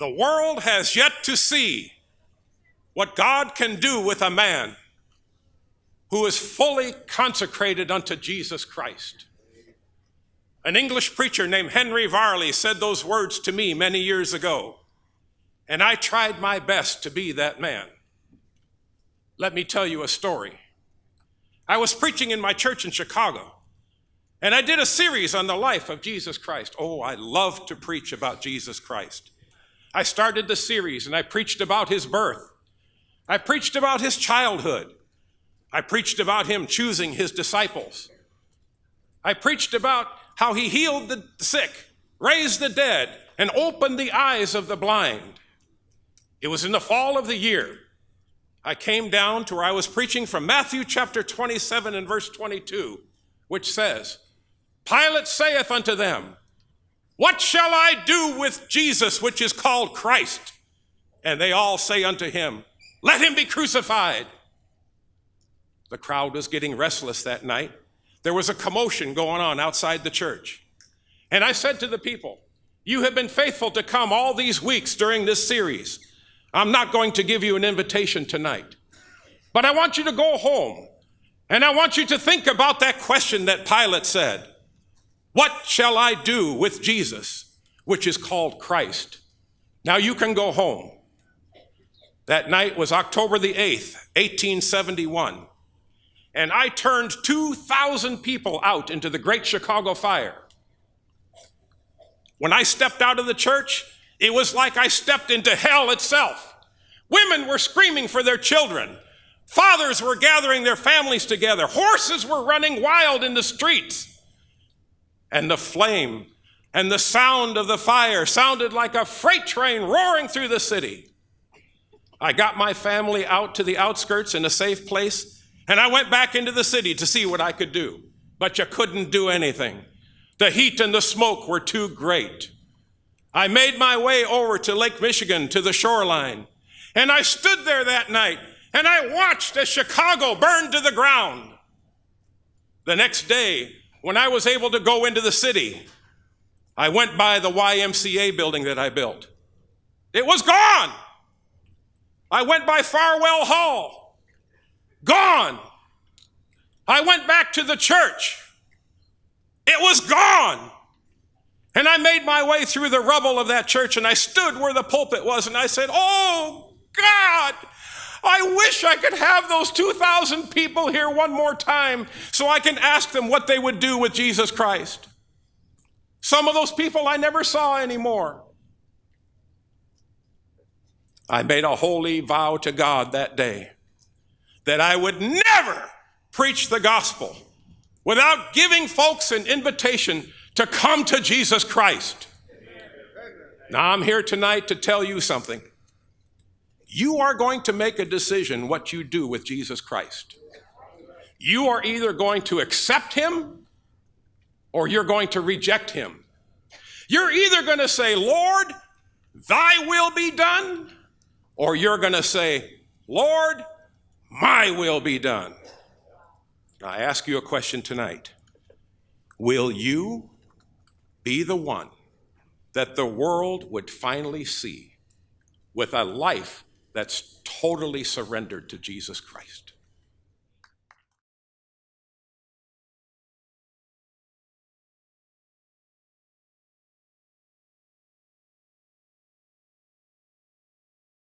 The world has yet to see what God can do with a man who is fully consecrated unto Jesus Christ. An English preacher named Henry Varley said those words to me many years ago, and I tried my best to be that man. Let me tell you a story. I was preaching in my church in Chicago, and I did a series on the life of Jesus Christ. Oh, I love to preach about Jesus Christ. I started the series, and I preached about his birth. I preached about his childhood. I preached about him choosing his disciples. I preached about how he healed the sick, raised the dead, and opened the eyes of the blind. It was in the fall of the year. I came down to where I was preaching from Matthew chapter 27 and verse 22, which says, Pilate saith unto them, What shall I do with Jesus, which is called Christ? And they all say unto him, Let him be crucified. The crowd was getting restless that night. There was a commotion going on outside the church. And I said to the people, You have been faithful to come all these weeks during this series. I'm not going to give you an invitation tonight. But I want you to go home, and I want you to think about that question that Pilate said. What shall I do with Jesus, which is called Christ? Now you can go home. That night was October the 8th, 1871. And I turned 2,000 people out into the Great Chicago Fire. When I stepped out of the church, it was like I stepped into hell itself. Women were screaming for their children. Fathers were gathering their families together. Horses were running wild in the streets. And the flame and the sound of the fire sounded like a freight train roaring through the city. I got my family out to the outskirts in a safe place, and I went back into the city to see what I could do. But you couldn't do anything. The heat and the smoke were too great. I made my way over to Lake Michigan, to the shoreline, and I stood there that night, and I watched as Chicago burned to the ground. The next day, when I was able to go into the city, I went by the YMCA building that I built. It was gone. I went by Farwell Hall. Gone. I went back to the church. It was gone. And I made my way through the rubble of that church, and I stood where the pulpit was, and I said, Oh, God, I wish I could have those 2,000 people here one more time so I can ask them what they would do with Jesus Christ. Some of those people I never saw anymore. I made a holy vow to God that day that I would never preach the gospel without giving folks an invitation to come to Jesus Christ. Now I'm here tonight to tell you something. You are going to make a decision what you do with Jesus Christ. You are either going to accept him or you're going to reject him. You're either going to say, Lord, thy will be done, or you're going to say, Lord, my will be done. Now, I ask you a question tonight. Will you be the one that the world would finally see with a life that's totally surrendered to Jesus Christ?